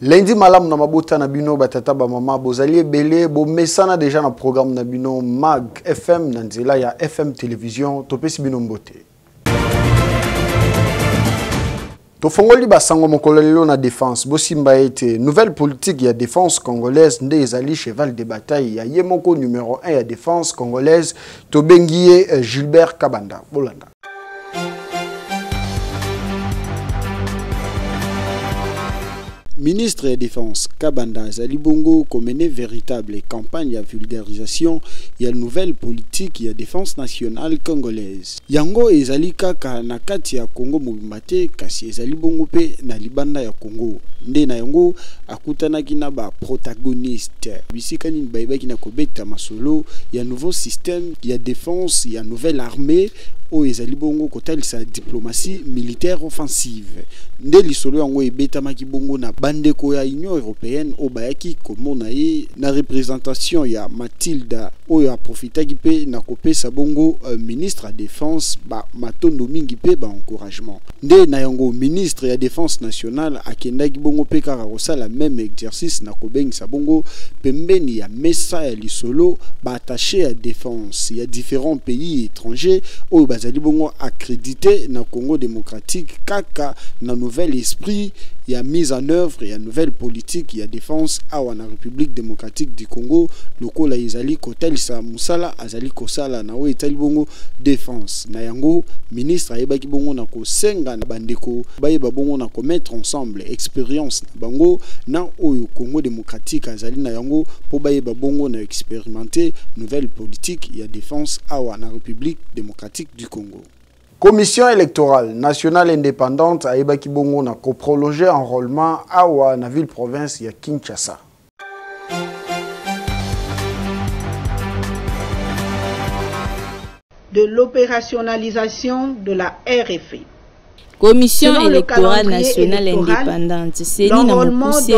Lundi malam na mabota na bino batata ba mama bozali ebele bo mesana déjà na programme na bino Mag FM na nzela ya FM télévision topesi bino mbote. Tofongoli basango mokolo lelo na défense bosimba ete nouvelle politique ya défense congolaise nde ezali cheval de bataille ya yemoko numéro 1 ya défense congolaise tobengiye Gilbert Kabanda bolanda. Ministre de la Défense Kabanda Zalibongo mené véritable campagne de vulgarisation et nouvelle politique de défense nationale congolaise. Yango ezali kaka na kati ya Congo mobimate kasi ezali bongo pe na libanda ya Congo. Nde na yango akutanaki na ba protagoniste. Bisika nini bayebaki na kobeta masolo ya nouveau système ya défense ya nouvelle armée o ezali bongo kotalisa diplomatie militaire offensive. Nde lisolo yango ebetamaki bongo na bandeko ya Union européenne o bayaki komona ye na représentation ya Mathilda oyo aprofitaki pe na kopesa bongo ministre ya défense ba matondo mingi pe ba encouragement. Nde na yango ministre ya défense nationale akendaki bongo pe kaka kosala même exercice na kobengisa bongo pembeni ya mesa ya lisolo ba attaché ya défense ya différents pays étrangers oyo bazali bongo accrédité na Congo démocratique kaka na nouvel esprit il y a mise en œuvre et une nouvelle politique il y a défense à la République démocratique du Congo loko la izali kotel sa musala azali kosala na o etali bongo défense na yango ministre ayebaki bongo na ko senga na bandeko bayeba bongo na ko mettre ensemble expérience na bango na oyo Congo démocratique azali na yango po bayeba bongo na expérimenter nouvelle politique il y a défense à la République démocratique du Congo. Commission électorale nationale indépendante a ebaki bongo na coprologer enrôlement awa na ville province ya Kinshasa. De l'opérationnalisation de la RFI. Commission électorale nationale indépendante, c'est Mokuse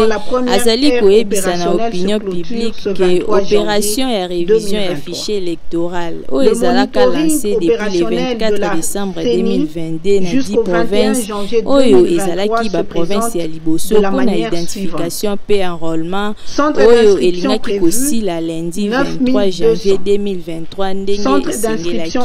azali koyebisa na opinion publique que opération et révision et fichier électoral o ezalaka lancé depuis le 24 décembre 2022 na 10 provinces oyo ezalaki ba province ya liboso pona identification pe enrôlement oyo elingaki kosila lundi 23 janvier 2023 ndenge esengelaki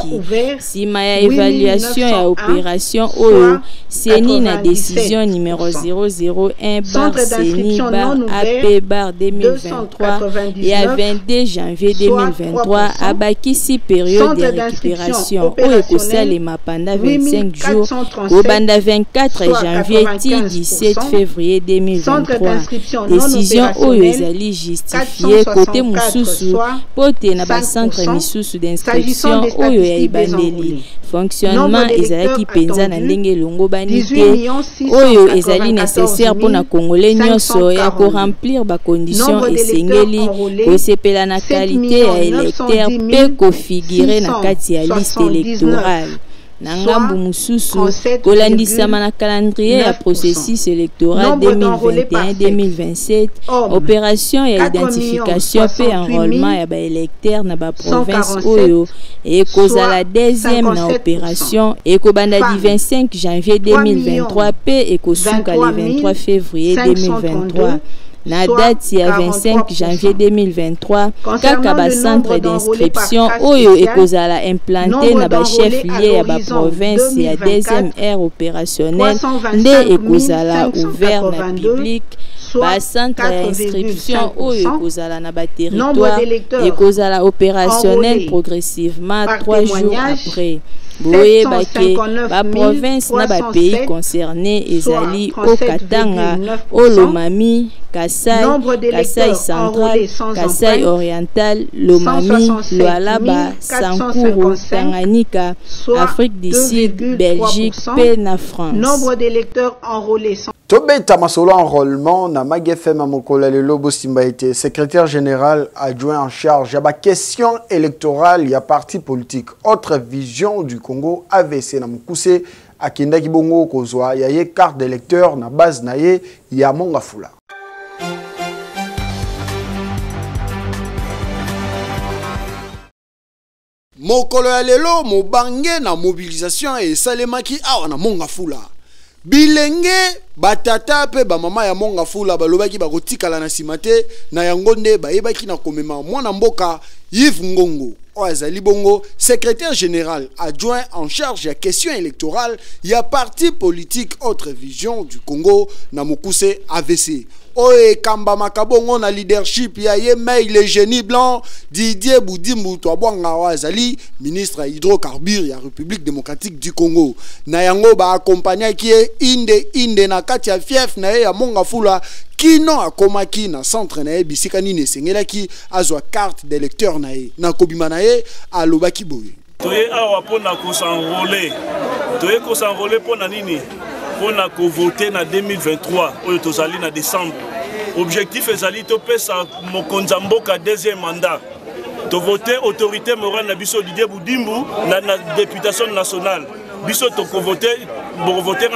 sima ya évaluation ya opération oyo CENI na décision numéro 001/CENI/AP/2023 et à 22 janvier 2023 abakisi période de récupération au ekosalema pendant 25 jours au banda 24 janvier ti 17 février 2023 décision oyo ezali justifiée côté mususu pote na ba centre misusu d'inscription oyo ya ibandeli fonctionnement ezalaki penza na ndenge longo banité oyo ezali nécessaire pour na congolais nyonso ya ko remplir ba conditions esengeli ko sepela na qualité ya électeur pe ko figurer na kati ya liste électorale na ngambu mususu kolandisama na calendrier ya processus électoral 2021-2027 opération ya identification pe enrôlement ya ba électeur na ba province oyo et kozala deuxième na opération et kobanda du 25 janvier 2023 pe et kosuka le 23 février 2023 na date ya 25 janvier 2023 kaka ba centre d'inscription oyo ekozala implanté na ba chef lié ya ba province ya deuxième ère opérationnelle nde ekozala ouvert na public ba centre d'inscription oyo ekozala na ba territoire ekozala opérationnel progressivement 3 jours après. Boye bake ba province na ba pays concernés ezali au Katanga, au Lomami, Kasai, Kasai central, Kasai oriental, Lomami, Lualaba, Sankuru, Tanganyika, Afrique du Sud, Belgique, pe na France. Nombre d'électeurs enrôlés sont Tobeta masolo enrôlement na Mag FM Mokola Lelo Bosimba été secrétaire général adjoint en charge ya ba question électorale ya parti politique. Autre vision du Congo AVC na Mokuse akendaki bongo kozwa ya ye carte d'électeur na base na ye ya Mongafula. Mokolo ya lelo mobange na mobilisation et salemaki awa na Mongafula. bilenge batata pe ba mama ya monga fula balobaki bakotikala na simate na yango nde bayebaki na komema mwana mboka Yves Ngongo Oazali Bongo, secrétaire général adjoint en charge ya question électorale ya parti politique Autre Vision du Congo na Mokuse AVC. Oe Kamba Makabongo na leadership ya Yemei le génie blanc Didier Boudimbu Twabwanga Oazali, ministre hydrocarbures ya République démocratique du Congo. Na yango ba accompagner qui inde na kati ya fief na ya monga fula kino akomaki na centre na ye bisika nini esengelaki azwa carte d'électeur na ye na kobima na ye alobaki boye toye awa pona ko s'enrôler toye ko s'enrôler pona nini pona ko voter na 2023 oyo tozali na décembre objectif ezali to pesa mokonza mboka deuxième mandat to voter autorité morale na biso Didier Boudimbu na députation nationale biso to ko voter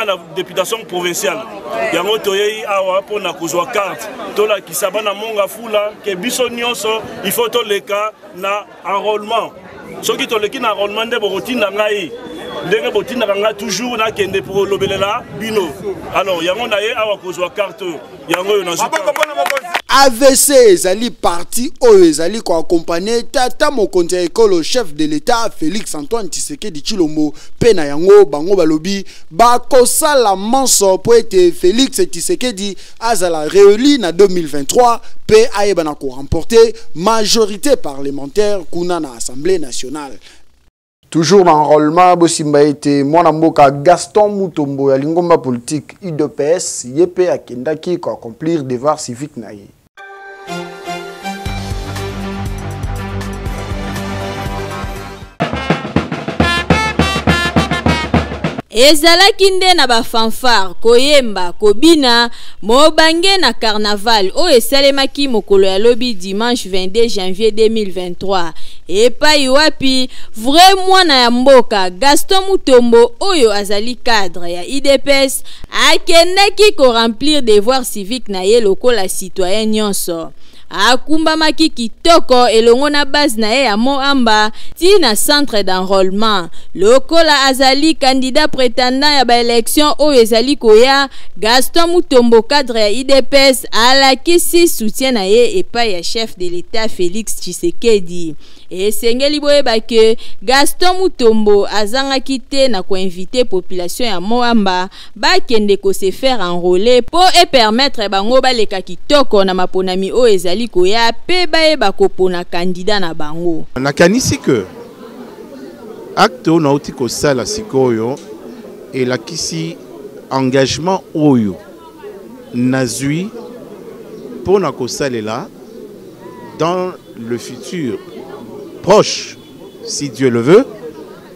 na députation provinciale yango toyei awa pona kozwa carte tola kisaba na monga fula ke biso nyonso il faut to leka na enrôlement soki to leki na enrôlement nde bokotinda ngai ndenge botinda nga toujours na kende pour lobelela bino alors yango na ye awa kozwa carte yango yo na AVC ezali parti oyo ezali ko accompagner tata mokonzi ekolo chef de l'État Félix Antoine Tshisekedi Tshilombo pe na yango bango balobi bakosala manso po ete Félix Tshisekedi azala réélu na 2023 pe ayeba na ko remporter majorité parlementaire kuna na Assemblée nationale. Toujours dans l'enrôlement, Bosimba était mwana mboka Gaston Mutombo ya lingomba politique UDPS yepe akendaki ko accomplir devoir civique na ye. Ezalaki nde na ba fanfare koyemba kobina mobange na carnaval o esalemaki mokolo ya lobi dimanche 22 janvier 2023 epai wapi vrai mwana ya mboka Gaston Mutombo oyo azali cadre ya IDPS akendaki ko remplir devoir civique na ye lokola citoyen nyonso akumbamaki kitoko elongo na base na ye ya Moamba ti na centre d'enrôlement lokola azali candidat prétendant ya ba élection oyo ezali koya. Gaston Mutombo cadre ya IDPS alakisi soutien na ye epai ya chef de l'État Félix Tshisekedi esengeli boyeba ke Gaston Mutombo azangaki te na ko inviter population ya Moamba bakende ko se faire enrôler po et permettre bango baleka kitoko na maponami oyo ezali koya pe bayeba kopona candidat na bango. Nakanisi ke acte na uti ko sala sikoyo elakisi engagement oyo nazui pona ko salela dans le futur proche, si Dieu le veut,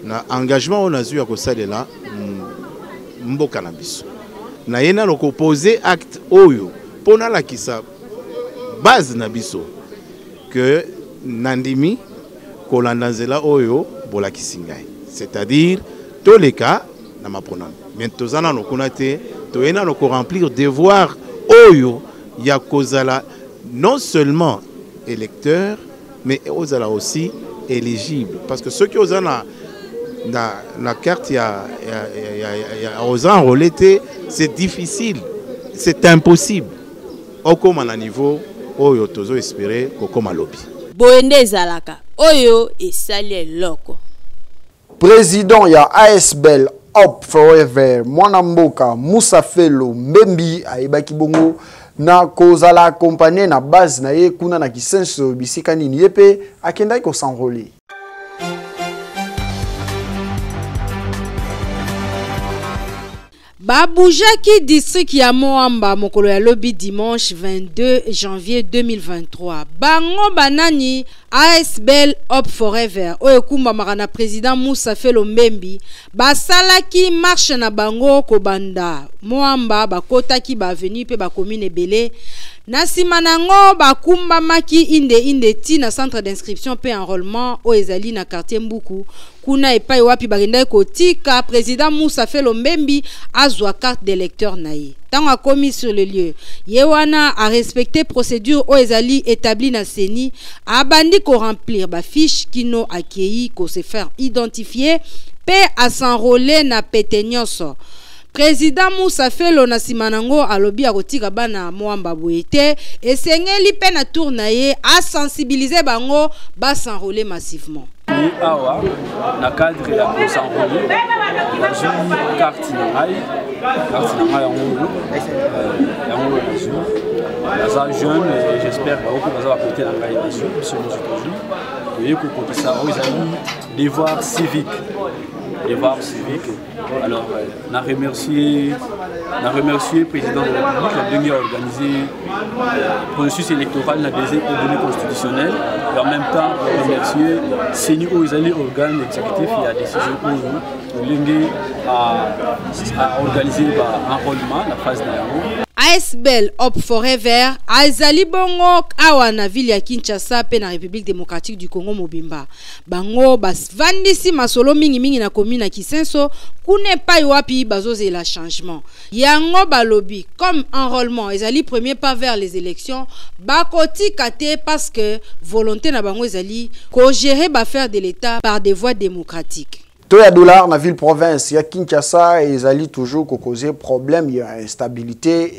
na engagement on a eu à causer là, mboka na biso. Na yena loko poser acte oyo, pona la kisa base na biso que nandimi kolandazela oyo bola kisingai. C'est-à-dire tous les cas na mapona. Mais tozana no konate, to yena loko remplir devoir oyo ya kozala non seulement électeur mais aux ala aussi éligibles parce que ceux qui osent na carte aux enrôlés c'est difficile, c'est impossible au comme à niveau oyo tozo espérer comme à lobby boende zalaka oyo esali loko président ya ASBL Up Forever mwana mboka Moussa Felo Mbembi aibaki bongo na kozala accompagné na base na ye kuna na kisenso bisika nini yepe akendaki ko s'enrôler. Baboujaki district ya Moamba mokolo ya lobi dimanche 22 janvier 2023 bango banani ASBL Up Forever oyo kumba makana président Moussa Felo Mbembi basalaki marche na bango kobanda Moamba bakotaki ba avenue pe ba commune ebele na sima nango bakumba maki inde ti na centre d'inscription pe enrôlement o ezali na quartier Mbuku kuna epai wapi bagenda kotika président Moussa Felo Mbembi azwa carte d'électeur na ye. Tango akomi sur le lieu yewana a respecté procédure o ezali établi na CENI abandi ko remplir ba fiche kino akei ko se faire identifier pe a s'enrôler na pete nyonso. Président Moussa Felo na simanango alobi akotika bana mwamba boete esengeli pe na tournaye a sensibiliser bango ba s'enrôler massivement. Ni awa na cadre ya ko s'enrôler la carte na yango jeune et j'espère que vous allez apporter la réalisation de devoir civique. Alors, on a remercié le président de la République qui a organisé le processus électoral dans des données constitutionnelles et en même temps remercier Seni Oizali, organe exécutif et la décision à organiser l'enrôlement, la phase d'enrôlement. ASBL Hop Forever azali bongo awa na ville ya Kinshasa pe na République démocratique du Congo mobimba bango basvandisi masolo mingi na commune na Kisenso kune pa wapi bazozela changement yango balobi comme enrôlement ezali premier pas vers les élections bakoti kate parce que volonté na bango ezali ko gérer ba faire de l'état par des voies démocratiques. Taux ya dollar na ville province ya Kinshasa ezali toujours causer problème ya instabilité.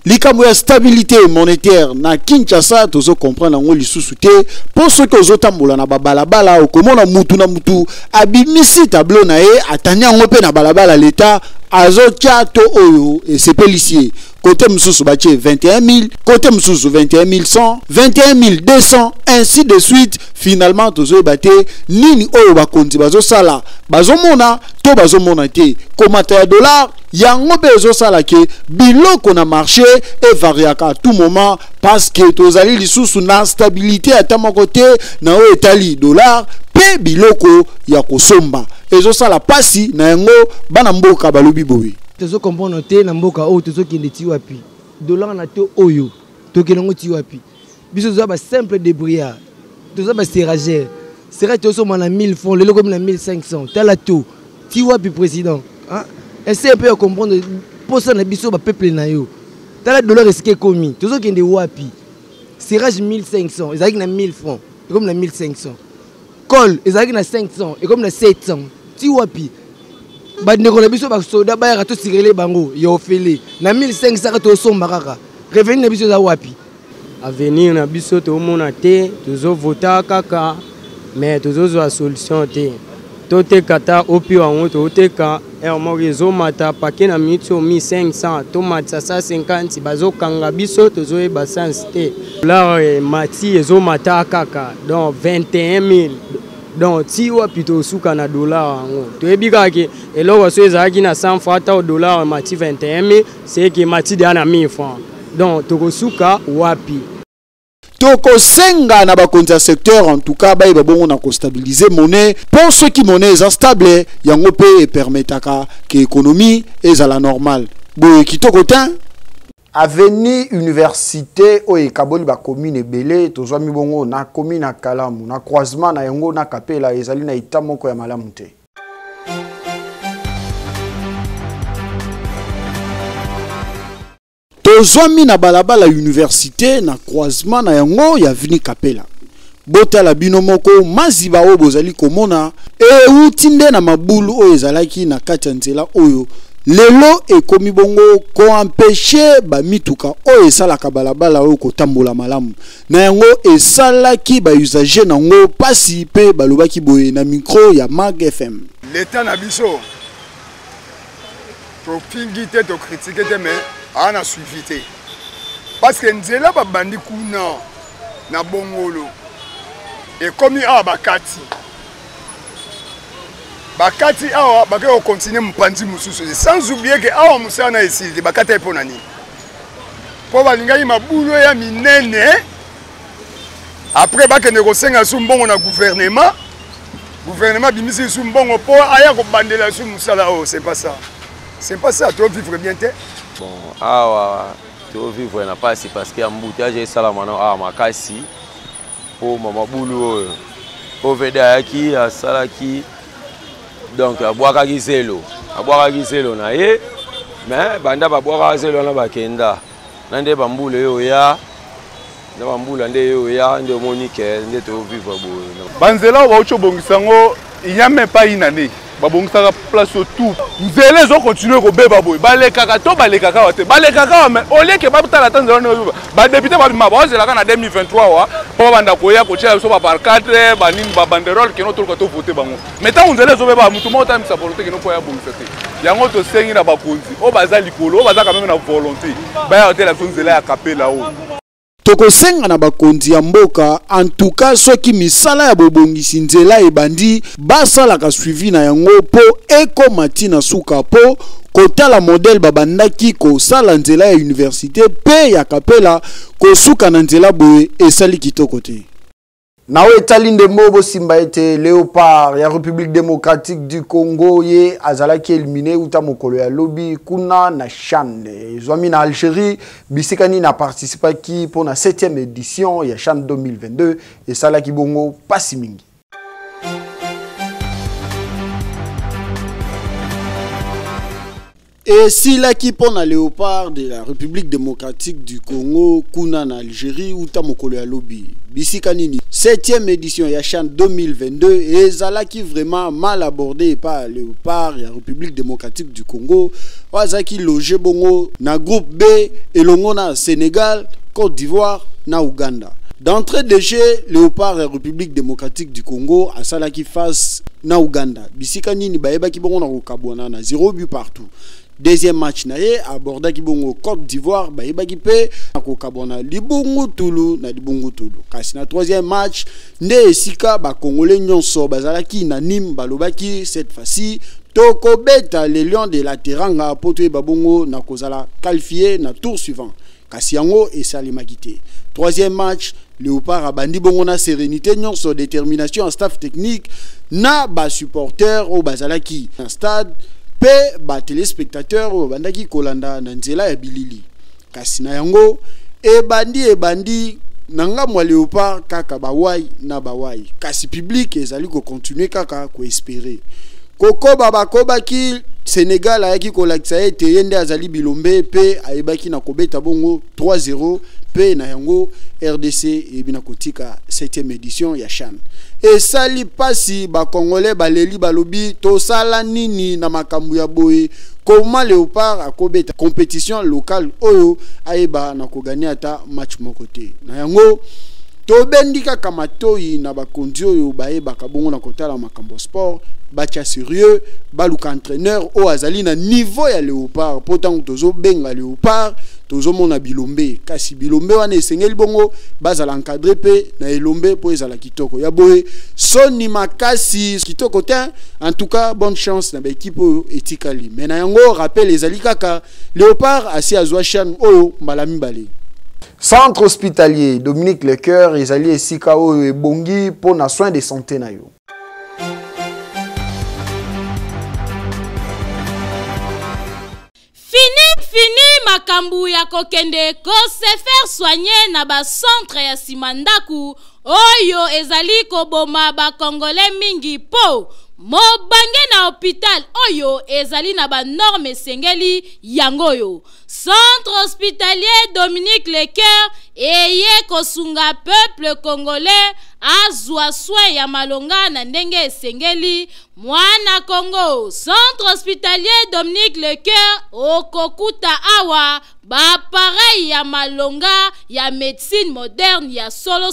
Likambo ya stabilité monétaire na Kinshasa tozo comprendre ngo lisusu te pour ceux que ozotambola na babalabala okomona mutu na mutu abimisi tableau na ye atanya ngo pe na balabala l'état azotia to oyo et c'est policier côté mususu batie 21 000 côté mususu 21 100 21 200 ainsi de suite finalement tozo baté nini oyo bakonzi bazosala bazomona to bazomona te komata ya dollar yango bezo sala ke biloko na marché et variaka à tout moment parce que tozali lisusu na stabilité ata côté na o etali dollar pe biloko ya kosomba ezo sala pasi na yango bana mboka balobi boye tozo comprendre te na mboka o tozo kende ti wapi dollar na to oyo to kelongo ti wapi biso zo ba simple débrouillard tozo ba serragère serrage tozo mana 1000 francs le comme na 1500 tala to ti wapi président hein. Essaye un peu à comprendre pour ça na biso ba peuple na yo. Tala dollar risqué commis. Tozo kende wapi. Serrage 1500, ezaki na 1000 francs, et comme na 1500. Col, ezaki na 500, et comme na 700. Ti wapi. Ba ndeko na biso ba soda ba ya to sirele bango, yo fele. Na 1500 to somba kaka. Revenu na biso za wapi. Avenir na biso to mona te, tozo vota kaka, mais tozo zo solution te. Tote kata opi wango tote ka morezo mata pake na mito 1500 to mata 150 bazo kanga biso tozo e basans te la mati ezo mata kaka donc 21 000 donc ti wapi to suka na dollar wango to ebika ke eloko so ezaki na 100 francs ta dollar mati 21 000 c'est que mati de na 1000 francs donc to suka wapi toko senga na bakonza secteur en tout cas ba bongo na ko stabiliser monnaie pour ceux qui monnaie est stable yango pe permetaka que économie est à la normale boye kitoko tin avenue université o ekaboli ba commune ebele tozwa mi bongo na commune na Kalamu na croisement na yango na kapela ezali na ita moko ya malamu te. Tozwami na balabala université na croisement na yango ya vini kapela bota la bino moko maziba o bozali komona e utinde na mabulu o ezalaki na kati ya nzela oyo lelo ekomi bongo ko empêcher ba mituka o esalaka balabala o kotambola malamu na yango esalaki ba usager nango pasi pe balobaki boye na micro ya Mag FM. L'état na biso to pingite to critiquer mais on a suivi te parce que nzela ba bandi kuna na bongolo et comme a bakati awa bake o continuer mpanzi mususu sans oublier que awa musana ici de bakati eponani po balingai mabulo ya minene après bake negosenga su mbongo na gouvernement bimisi su mbongo po aya ko bandela su musala o c'est pas ça to vivre bien te. Bon, awa to vivre na pasi parce que embouteillage et salamana awa makasi pour mama bulu o veda yaki asalaki donc abwaka kiselo na ye mais banda babwaka kiselo na bakenda nande bambule yo ya na bambula nde yo ya nde Monique nde to vivre boye. Banzela wa ucho bongisango il n'y a même pas une année. Babongisaka place tout. Nzela zo continuer ko beba boye. Balekaka to balekaka wate. Balekaka mais oleke babutala tanzela no ba député ba maba zela kana 2023 wa po banda ko ya ko tia so ba par 4 ba nini ba banderole ke no to ko to voter bango. Mais tant nzela zo beba mutu mo time sa volonté ke no ko ya bongisate. Yango to sengi na bakonzi. O baza likolo, o baza quand même na volonté. Ba ya hotel la nzela ya kapela o. Toko senga na bakonzi ya mboka en tout cas soki misala ya bobongisi nzela ebandi basala ka suivi na yango po ekomati na suka po kotala modèle babandaki ko sala nzela ya université pe ya kapela ko suka na nzela boye esali kitoko te. Nawe talinde mobo simba ete Léopard ya République démocratique du Congo ye azalaki éliminé uta mokolo ya lobby kuna na CHAN. Zwami na Algérie bisikani na participaki pour na 7e édition ya CHAN 2022 et salaki bongo pasi mingi. Et si l'équipe on a Léopard de la République démocratique du Congo, Kuna na Algérie ou Tamokolo ya lobby. Bisikanini, 7e édition ya CHAN 2022 et Zala qui vraiment mal abordé par Léopard et la République démocratique du Congo. Wazaki logé bongo na groupe B et longo na Sénégal, Côte d'Ivoire, na Ouganda. D'entrée de jeu, Léopard et la République démocratique du Congo a Salaki face na Ouganda. Bisikanini baeba ki bongo na Okabwana na 0 but partout. Deuxième match naye aborda ki bongo Côte d'Ivoire ba yebaki pe akokabona libungu tulu na libungu tulu. Kasi na troisième match nde esika ba congolais nyonso bazalaki na Nîmes balobaki cette fois-ci toko beta les lions de la Teranga poto babongo na kozala qualifié na tour suivant. Kasi yango esalimaki te. Troisième match Léopard abandi bongo na sérénité nyonso détermination en staff technique na ba supporters au bazalaki na stade pe ba téléspectateurs o bandaki kolanda na nzela ya bilili. Kasi na yango ebandi nanga mwa Léopard kaka bawai na bawai. Kasi public ezali ko continuer kaka ko espérer. Koko babakoba ki Sénégal ayaki kolakisa ete yende azali bilombe pe ayebaki na kobeta bongo 3-0 pe na yango RDC ebina kotika 7e édition ya CHAN. Et sali pasi ba congolais baleli balobi to sala nini na makambu ya boye comment Léopard akobeta compétition locale oyo ayeba na kogania ata match mokote. Na yango to bendika kamatoi na bakonzi oyo bayeba kabongo na kotala makambo sport bacha sérieux baluka entraîneur o azali na niveau ya Léopard pourtant tozo benga Léopard tozo mona bilombe kasi bilombe wana esengeli bongo bazala encadrer pe na elombe po ezala kitoko ya boye soni makasi kitoko te. En tout cas bonne chance na ba équipe etikali mais na yango rappel ezali kaka Léopard asi azwa CHAN oyo mbala mibale. Centre hospitalier Dominique Lecoeur ezali esika oyo ebongi pour na soins de santé na yo. Fini makambu ya kokende ko se faire soigner na ba centre ya simandaku oyo ezali ko boma ba congolais mingi po mobange na hôpital oyo ezali na ba norme sengeli yangoyo. Centre hospitalier Dominique Lecoeur eye kosunga peuple congolais azwa soin ya malonga na ndenge esengeli mwana Congo. Centre hospitalier Dominique Lecoeur okokuta awa ba pareil ya malonga ya médecine moderne ya solo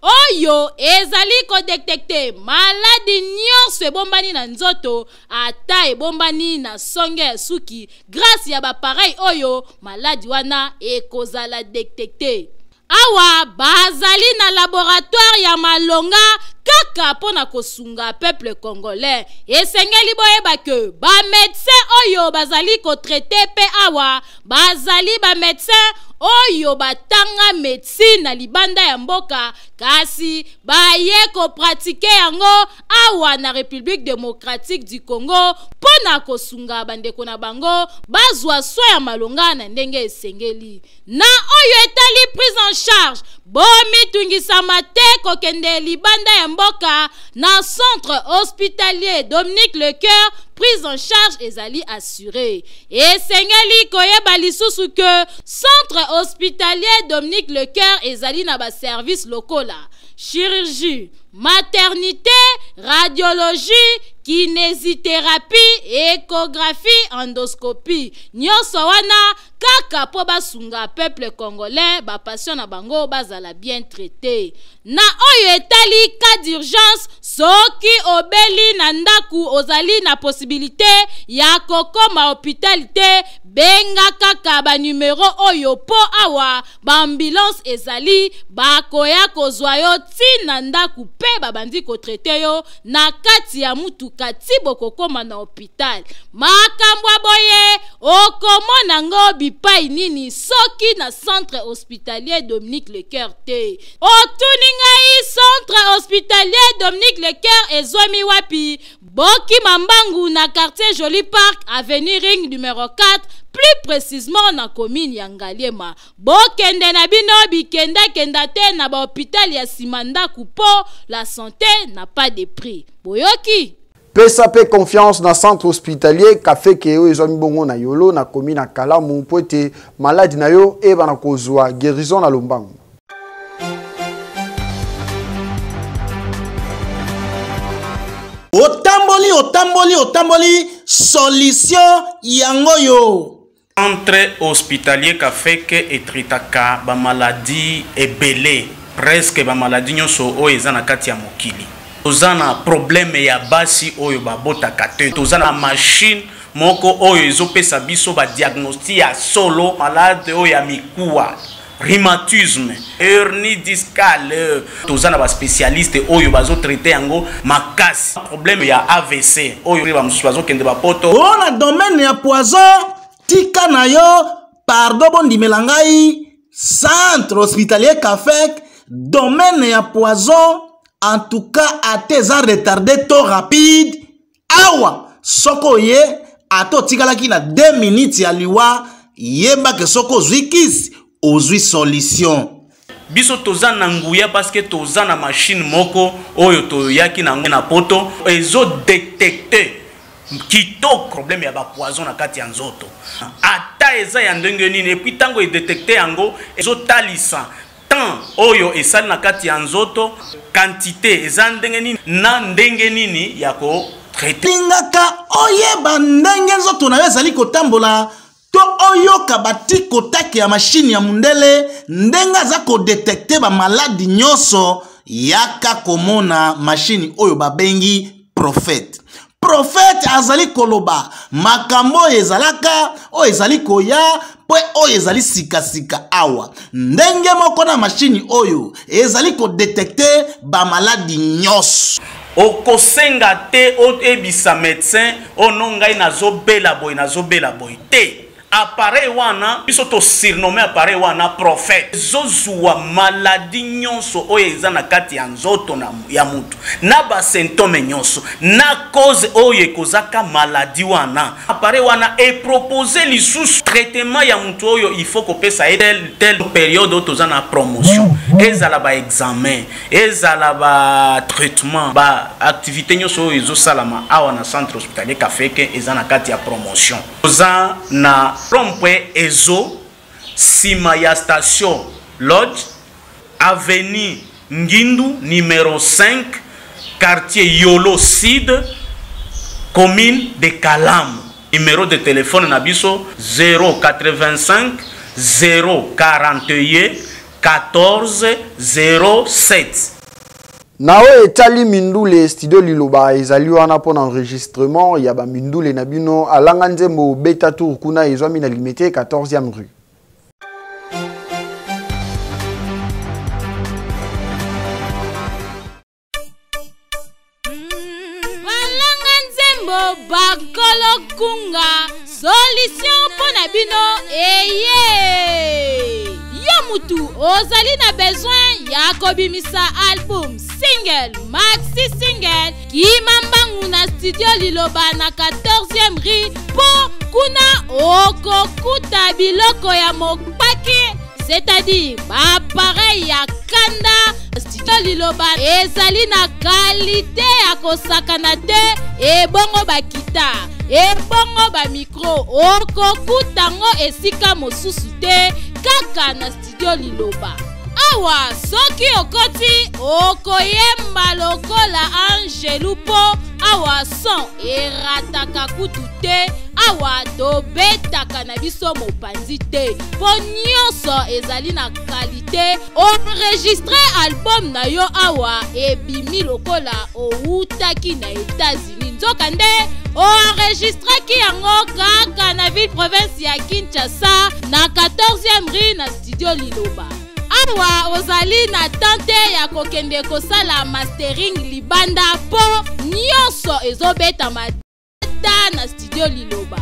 oyo ezali ko détecter maladie nyonso ebombani na nzoto ata ebombani na songe ya suki grâce ya ba pareil oyo maladie wana ekozala détecter. Awa bazali na laboratoire ya malonga kaka pona kosunga peuple congolais. Esengeli boyeba ke ba médecin oyo bazali ko traiter pe awa bazali ba médecin oyo batanga médecine na libanda ya mboka kasi baye ko pratiquer yango awa na République démocratique du Congo pona kosunga bandeko na bango bazwa soin ya malonga na ndenge esengeli. Na oyo etali prise en charge bomi tungisama te kokende libanda ya mboka na centre hospitalier Dominique Lecoeur prise en charge ezali assurée. Et sengeli koyeba lisusu que centre hospitalier Dominique Lecoeur ezali na ba service locaux là. Chirurgie, maternité, radiologie, kinésithérapie, échographie, endoscopie. Nyonso wana kaka po basunga peuple congolais ba patient na bango bazala bien traité. Na oyo etali cas d'urgence soki obeli na ndaku ozali na possibilité ya kokoma hôpitalité benga kaka ba numéro oyo po awa ba ambulance ezali bakoya kozwa yo tina ndaku pe babandi ko traité yo na kati ya mutuka tibo kokoma na hôpital. Makambo boye okomona ngo bipai nini soki na centre hospitalier Dominique Lecoeur te. Otuningai centre hospitalier Dominique Lecoeur ezwami wapi? Boki Mambangu na quartier Joli Park avenue Ring numéro 4, plus précisément na commune ya Ngaliema. Bokende na bino bikenda kenda te na ba hôpital ya Simanda Kupo, la santé n'a pas de prix. Boyoki pesa pe confiance na centre hospitalier café ke yo ezwami bongo na yolo na commune na Kalamu po ete maladi na yo eba na kozwa guérison na Lombangu. Otamboli solution yango yo. Centre hospitalier Kafeke et Tritaka ba maladie ebele presque ba maladie nyonso o ezana kati ya mokili. Tozana problème ya basi oyo babota kate. Tozana machine moko oyo ezopesa biso ba diagnostic ya solo malade oyo ya mikuwa. Rhumatisme, hernie discale, tozana ba spécialiste oyo bazo traiter yango makasi. Problème ya AVC oyo bazo kende ba poto. Ona domaine ya poison tika na yo pardon bondi melangai centre hospitalier Kafek domaine ya poison en tout cas à tes arts retardé to rapide awa soko ye ato tikala ki na 2 minutes ya liwa yeba ke soko zwikis ozwi solution. Biso tozana nguya parce que tozana machine moko oyo to yaki na poto ezo détecter kito problème ya ba poison na kati ya nzoto. Ata eza ya ndenge nini et puis tango e détecter yango ezo talisa tant oyo esali na kati ya nzoto quantité eza ndenge nini na ndenge nini ya ko traiter. Tingaka oyeba ndenge nzoto na ezali kotambola to oyoka batiko take ya machine ya mundele ndenga za ko détecter ba maladi nyoso yaka komona machine oyo babengi prophète. Prophète azali koloba makambo ezalaka o ezali koya po o ezali sika awa ndenge moko na machine oyo ezali ko détecter ba maladi nyos. Okosenga te o ebisa médecin onongai nazobela boy te. Appareil wana biso to surnommé appareil wana prophète zozuwa maladie nyonso oyo eza na kati ya nzoto na ya mutu na ba symptôme nyonso na cause oyo ekozaka maladie wana appareil wana e proposer lisusu traitement ya mutu oyo il faut kopesa telle période oyo toza na promotion ezala ba examen ezala ba traitement ba activité nyonso oyo ezosalama awa na centre hospitalier Kafeke eza na kati ya promotion toza na Rompwe Ezo, Simaya Station Lodge, Avenue Ngindu, numéro 5, quartier Yolo Sud, commune de Kalam. Numéro de téléphone Nabiso 085 041 14 07. Nawe etali mindule studio liloba ezali wana pona enregistrement ya ba mindule na bino alanga nzembo beta tour kuna ezwami na limité 14e rue. Alanga nzembo bakolo kunga solution pona bino eye. Mutu ozali na besoin ya kobimisa album single maxi single kimambangu na studio liloba na 14e rue po kuna okokuta biloko ya mopaki c'est-à-dire appareil ya kanda studio studio liloba ezali na kalite ya kosakana te ebongo bakita ebongo ba micro okokutango esika mosusu te kaka na studio liloba. Awa soki okoti okoyemba lokola Angelu po awa son erataka kutu te awa tobetaka na biso mopanzi te po nyonso ezali na kalite. Enregistre album na yo awa ebimi lokola outaki na États-Unis nzoka nde enregistraki yango kaka na ville province ya Kinshasa na 14e rue na studio liloba. Awa ozali na tante ya kokende kosala mastering libanda po nyonso ezobeta madata na studio liloba.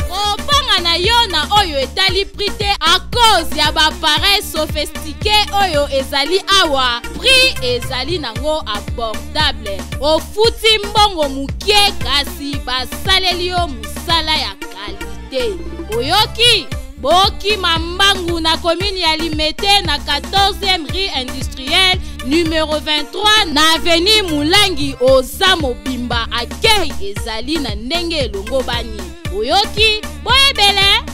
Kopanga na yo na oyo etali prix te a cause ya bappareil sophistiqué oyo ezali awa prix ezali nango abordable. Ofuti mbongo mukie kasi basaleli yo musala ya kalite. Oyoki Boki Mambangu na commune ya Limete na 14e rue industrielle numéro 23 na avenue Moulangi oza mobimba akei ezali na ndenge elongo bani. Oyoki boyebele.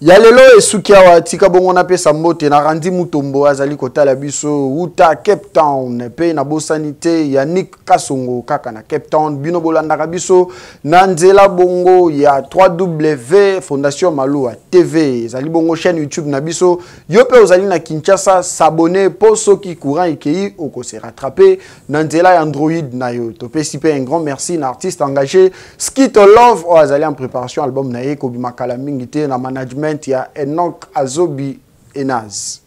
Ya lelo esuki awa tika bongo na pesa mbote na Randi Mutombo azali kotala biso uta Cape Town pe na bosanite ya Nick Kasongo kaka na Cape Town bino bolanda biso na nzela bongo ya 3W Fondation Malua TV ezali bongo chaîne YouTube na biso yo pe ozali na Kinshasa s'abonner po soki courant ikei oko se rattraper na nzela ya Android na yo to pesi pe un grand merci na artiste engagé Skit Love o azali en préparation album na ye ko bimakala mingi te na management ya Enoch Azobi Enaz.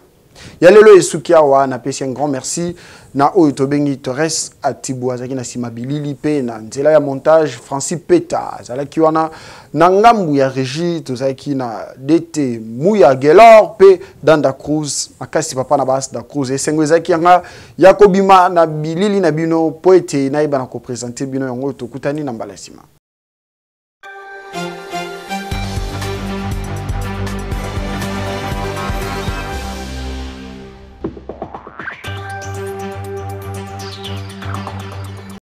Ya lelo esuki awa na pesi un grand merci na oyo tobengi Torres Atibu azaki na simabilili pe na nzela ya montage Francis Peta azalaki wana na ngambu ya régie tozaki na DT Muya Gelor pe Danda Cruz makasi papa na bas da Cruz esengo ezaki yanga ya kobima na bilili na bino poete na iba na ko présenter bino yango tokutani na mbalasima.